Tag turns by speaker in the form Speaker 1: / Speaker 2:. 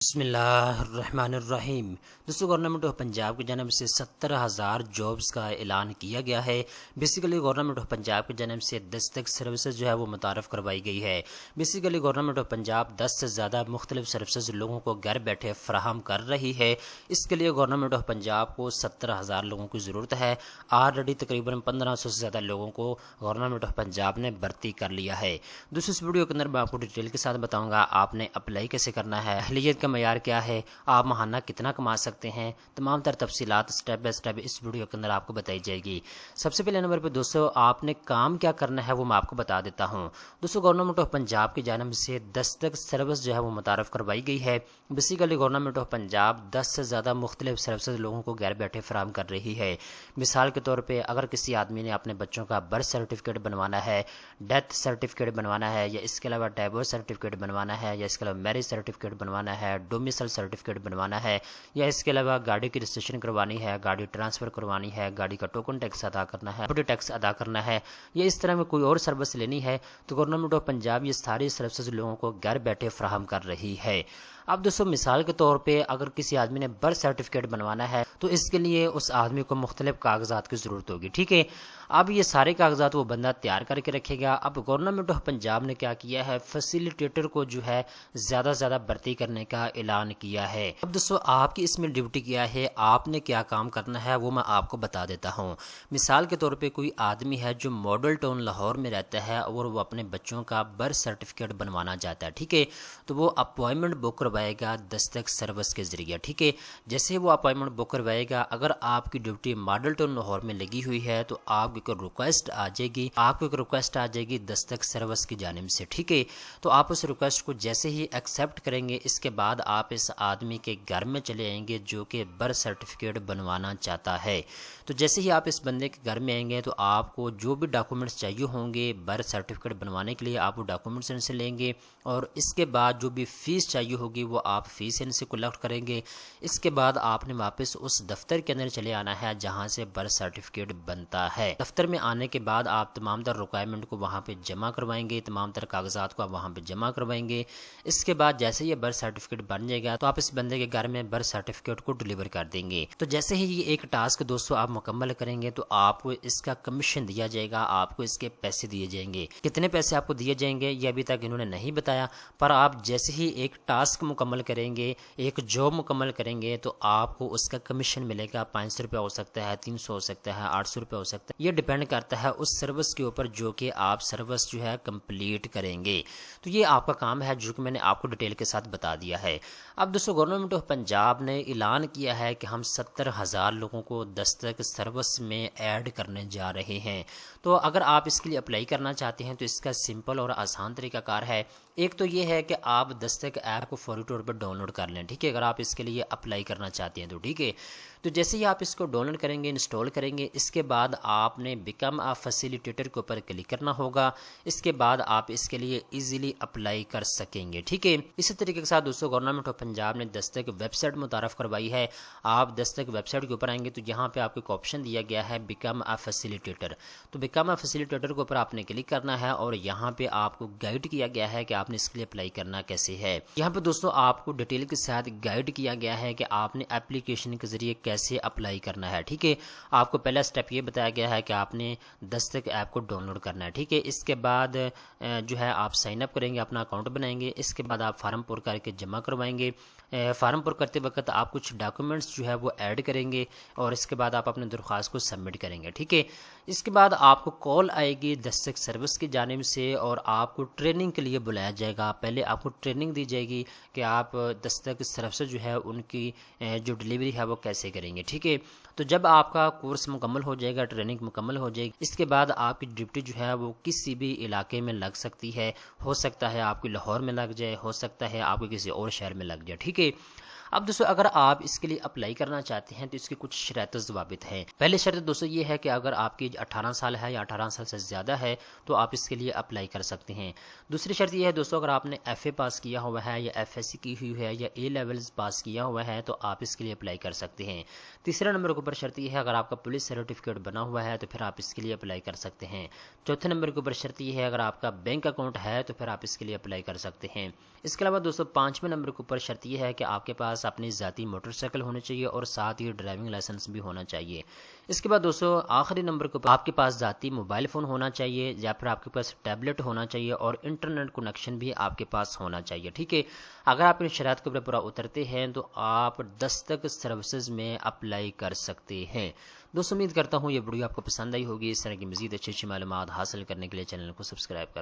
Speaker 1: بسم اللہ الرحمن الرحیم۔ دوستوں، گورنمنٹ آف پنجاب کی جانب سے 70,000 جابز کا اعلان کیا گیا ہے۔ بیسیکلی گورنمنٹ آف پنجاب کی جانب سے دستک سروسز جو ہے وہ متعارف کروائی گئی ہے۔ بیسیکلی گورنمنٹ آف پنجاب 10 سے زیادہ مختلف سروسز لوگوں کو گھر بیٹھے فراہم کر رہی ہے۔ اس کے لیے گورنمنٹ آف پنجاب کو 70,000 لوگوں کی ضرورت ہے۔ آلریڈی تقریباً 1500 سے زیادہ لوگوں کو گورنمنٹ آف پنجاب نے بھرتی کر لیا ہے۔ دوستوں، اس ویڈیو کے اندر میں آپ کو ڈیٹیل کے ساتھ بتاؤں گا آپ نے اپلائی کیسے کرنا ہے، اہلیت کا معیار کیا ہے، آپ ماہانہ کتنا کما سکتے ہیں، تمام تر تفصیلات سٹیپ بائی سٹیپ اس ویڈیو کے اندر آپ کو بتائی جائے گی۔ سب سے پہلے نمبر پہ دوستو آپ نے کام کیا کرنا ہے وہ میں آپ کو بتا دیتا ہوں۔ دوستو، گورنمنٹ آف پنجاب کی جانب سے دستک سروس جو ہے وہ متعارف کروائی گئی ہے۔ بیسیکلی گورنمنٹ آف پنجاب 10 سے زیادہ مختلف سروسز لوگوں کو گھر بیٹھے فراہم کر رہی ہے۔ مثال کے طور پہ اگر کسی آدمی نے اپنے بچوں کا برتھ سرٹیفکیٹ بنوانا ہے، ڈیتھ سرٹیفکیٹ بنوانا ہے، یا اس کے علاوہ ڈائیورس سرٹیفکیٹ بنوانا ہے، یا اس کے علاوہ میرج سرٹیفکیٹ بنوانا ہے، ڈومیسل سرٹیفکیٹ بنوانا ہے، یا اس کے علاوہ گاڑی کی رجسٹریشن کروانی ہے، گاڑی ٹرانسفر کروانی ہے، گاڑی کا ٹوکن ٹیکس ادا کرنا ہے، پروپرٹی ٹیکس ادا کرنا ہے، یا اس طرح میں کوئی اور سروس لینی ہے، تو گورنمنٹ آف پنجاب یہ ساری سروسز لوگوں کو گھر بیٹھے فراہم کر رہی ہے۔ اب دوستو، مثال کے طور پہ اگر کسی آدمی نے برتھ سرٹیفکیٹ بنوانا ہے تو اس کے لیے اس آدمی کو مختلف کاغذات کی ضرورت ہوگی، ٹھیک ہے۔ اب یہ سارے کاغذات وہ بندہ تیار کر کے رکھے گا۔ اب گورنمنٹ آف پنجاب نے کیا کیا ہے، فیسیلیٹیٹر کو جو ہے زیادہ سے زیادہ بھرتی کرنے کا اعلان کیا ہے۔ اب دوستو، آپ کی اس میں ڈیوٹی کیا ہے، آپ نے کیا کام کرنا ہے وہ میں آپ کو بتا دیتا ہوں۔ مثال کے طور پہ کوئی آدمی ہے جو ماڈل ٹاؤن لاہور میں رہتا ہے اور وہ اپنے بچوں کا برتھ سرٹیفکیٹ بنوانا چاہتا ہے، ٹھیک ہے، تو وہ اپوائنٹمنٹ بک کروائے گا دستک سروس کے ذریعے، ٹھیک ہے۔ جیسے وہ اپوائنٹمنٹ بک کروائے گا، اگر آپ کی ڈیوٹی ماڈل ٹاؤن لاہور میں لگی ہوئی ہے تو آپ کو ایک ریکویسٹ آ جائے گی دستک سروس کی جانب سے، ٹھیک ہے۔ تو آپ اس ریکویسٹ کو جیسے ہی ایکسیپٹ کریں گے، اس کے بعد آپ اس آدمی کے گھر میں چلے آئیں گے جو کہ برتھ سرٹیفکیٹ بنوانا چاہتا ہے۔ تو جیسے ہی آپ اس بندے کے گھر میں آئیں گے تو آپ کو جو بھی ڈاکومنٹس چاہیے ہوں گے برتھ سرٹیفکیٹ بنوانے کے لیے، آپ وہ ڈاکومنٹس ان سے لیں گے، اور اس کے بعد جو بھی فیس چاہیے ہوگی وہ آپ فیس ان سے کلیکٹ کریں گے۔ اس کے بعد آپ نے واپس اس دفتر کے اندر چلے آنا ہے جہاں سے برتھ سرٹیفکیٹ بنتا ہے۔ دفتر میں آنے کے بعد آپ تمام تر ریکوائرمنٹ کو وہاں پہ جمع کروائیں گے، تمام تر کاغذات کو آپ وہاں پہ جمع کروائیں گے۔ اس کے بعد جیسے یہ برتھ سرٹیفکیٹ بن جائے گا تو آپ اس بندے کے گھر میں برتھ سرٹیفکیٹ کو ڈلیور کر دیں گے۔ تو جیسے ہی یہ ایک ٹاسک دوستو آپ مکمل کریں گے تو آپ کو اس کا کمیشن دیا جائے گا، آپ کو اس کے پیسے دیے جائیں گے۔ کتنے پیسے آپ کو دیے جائیں گے یہ ابھی تک انہوں نے نہیں بتایا، پر آپ جیسے ہی ایک ٹاسک مکمل کریں گے، ایک جاب مکمل کریں گے تو آپ کو اس کا کمیشن ملے گا۔ 500 روپے ہو سکتا ہے، 300 ہو سکتا ہے، 800 روپے ہو سکتا ہے، یہ ڈیپینڈ کرتا ہے اس سروس کے اوپر جو کہ آپ سروس جو ہے کمپلیٹ کریں گے۔ تو یہ آپ کا کام ہے جو کہ میں نے آپ کو ڈیٹیل کے ساتھ بتا دیا ہے۔ اب دوستو، گورنمنٹ آف پنجاب نے اعلان کیا ہے کہ ہم 70,000 لوگوں کو دستک سروس میں ایڈ کرنے جا رہے ہیں۔ تو اگر آپ اس کے لیے اپلائی کرنا چاہتے ہیں تو اس کا سمپل اور آسان طریقہ کار ہے۔ ایک تو یہ ہے کہ آپ دستک ایپ کو فوری طور پر ڈاؤن لوڈ کر لیں، ٹھیک ہے، اگر آپ اس کے لیے اپلائی کرنا چاہتے ہیں تو، ٹھیک ہے۔ تو جیسے ہی آپ اس کو ڈاؤن لوڈ کریں گے، انسٹال کریں گے، اس کے بعد آپ نے بیکم اے فیسیلیٹیٹر کے اوپر کلک کرنا ہوگا۔ اس کے بعد آپ اس کے لیے ایزیلی اپلائی کر سکیں گے، ٹھیک ہے۔ اسی طریقے کے ساتھ دوستو، گورنمنٹ آف پنجاب نے دستک ویب سائٹ متعارف کروائی ہے۔ آپ دستک ویب سائٹ کے اوپر آئیں گے تو یہاں پہ آپ کو ایک آپشن دیا گیا ہے بیکم اے فیسیلیٹیٹر۔ تو بیکم اے فیسیلیٹیٹر کے اوپر آپ نے کلک کرنا ہے اور یہاں پہ آپ کو گائیڈ کیا گیا ہے کہ آپ نے اس کے لیے اپلائی کرنا کیسے ہے۔ یہاں پہ دوستو آپ کو ڈیٹیل کے ساتھ گائیڈ کیا گیا ہے کہ آپ نے اپلیکیشن کے ذریعے کیسے اپلائی کرنا ہے، ٹھیک ہے۔ آپ کو پہلا سٹیپ یہ بتایا گیا ہے کہ آپ نے دستک ایپ کو ڈاؤن لوڈ کرنا ہے، ٹھیک ہے۔ اس کے بعد جو ہے آپ سائن اپ کریں گے، اپنا اکاؤنٹ بنائیں گے، اس کے بعد آپ فارم پر کر کے جمع کروائیں گے۔ فارم پر کرتے وقت آپ کچھ ڈاکومنٹس جو ہے وہ ایڈ کریں گے اور اس کے بعد آپ اپنے درخواست کو سبمٹ کریں گے، ٹھیک ہے۔ اس کے بعد آپ کو کال آئے گی دستک سروس کی جانب سے اور آپ کو ٹریننگ کے لیے بلایا جائے گا۔ پہلے آپ کو ٹریننگ دی جائے گی کہ آپ دستک سروس جو ہے ان کی جو ڈلیوری ہے وہ کیسے کریں گے، ٹھیک ہے۔ تو جب آپ کا کورس مکمل ہو جائے گا، ٹریننگ مکمل ہو جائے گی، اس کے بعد آپ کی ڈیوٹی جو ہے وہ کسی بھی علاقے میں لگ سکتی ہے۔ ہو سکتا ہے آپ کی لاہور میں لگ جائے، ہو سکتا ہے آپ کو کسی اور شہر میں لگ جائے، ٹھیک ہے۔ اب دوستوں اگر آپ اس کے لیے اپلائی کرنا چاہتے ہیں تو اس کی کچھ شرائط و ضوابط ہیں۔ پہلی شرط دوستوں یہ ہے کہ اگر آپ کی ایج 18 سال ہے یا 18 سال سے زیادہ ہے تو آپ اس کے لیے اپلائی کر سکتے ہیں۔ دوسری شرط یہ ہے دوستوں اگر آپ نے ایف اے پاس کیا ہوا ہے یا ایف ایس سی کی ہوئی ہے یا اے لیولز پاس کیا ہوا ہے تو آپ اس کے لیے اپلائی کر سکتے ہیں۔ تیسرے نمبر کے اوپر شرط یہ ہے اگر آپ کا پولیس سرٹیفکیٹ بنا ہوا ہے تو پھر آپ اس کے لیے اپلائی کر سکتے ہیں۔ چوتھے نمبر کے اوپر شرط یہ ہے اگر آپ کا بینک اکاؤنٹ ہے تو پھر آپ اس کے لیے اپلائی کر سکتے ہیں۔ اس کے علاوہ دوستوں پانچویں نمبر کے اوپر شرط یہ ہے کہ آپ کے پاس اپنی ذاتی موٹر سائیکل ہونی چاہیے اور ساتھ ہی ڈرائیونگ لائسنس بھی ہونا چاہیے۔ اس کے بعد دوستوں آخری نمبر کے اوپر آپ کے پاس ذاتی موبائل فون ہونا چاہیے یا پھر آپ کے پاس ٹیبلٹ ہونا چاہیے اور انٹرنیٹ کنیکشن بھی آپ کے پاس ہونا چاہیے، ٹھیک ہے۔ اگر آپ ان شرائط کے اوپر پورا اترتے ہیں تو آپ دستک سروسز میں اپلائی کر سکتے ہیں۔ دوستوں امید کرتا ہوں یہ ویڈیو آپ کو پسند آئی ہوگی۔ اس طرح کی مزید اچھی معلومات حاصل کرنے کے لیے چینل کو سبسکرائب کر